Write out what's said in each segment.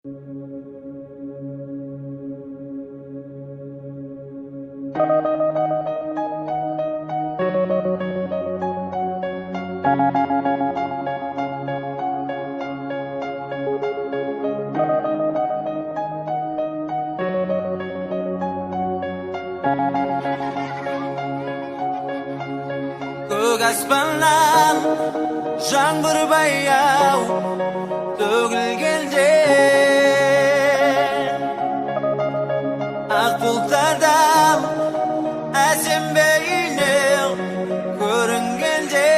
Көк аспаннан жаңбыр баяу төгілгенде, ақ бұлттардан әсем бейнең көрінгенде,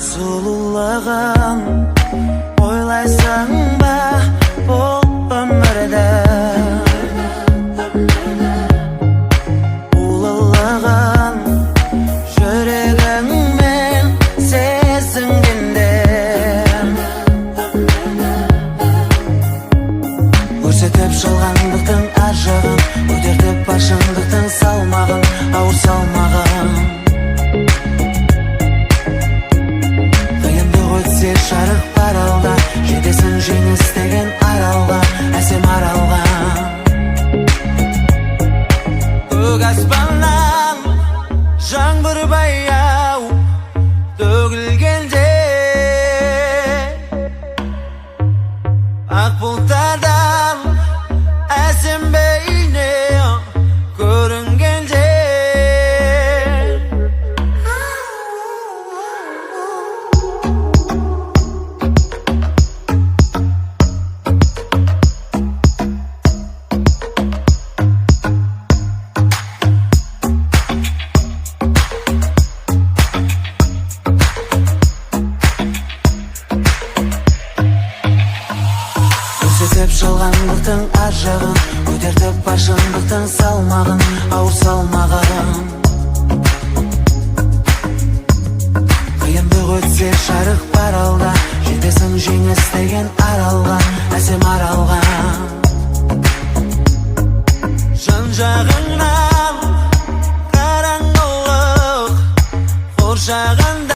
сұлулығын ойлайсың ба бұл өмірді? Көрсетіп жалғандықтың ар жағын, көтертіп бар шындықтың салмағын, ауыр салмағын. Қиындық өтсе жарық бар алда, жетесің жеңіс деген аралға, әсем аралға. Көк аспаннан жаңбыр баяу төгілгенде, ақ бұлттардан әсем бейнең көрінгенде, көрсетіп жалғандықтың ар жағын, көтертіп бар шындықтың салмағын, ауыр салмағын. Қиындық өтсе жарық бар алда, жетесің жеңіс деген аралға, әсем аралға. Жан жағыңнан қараңғылық қоршаған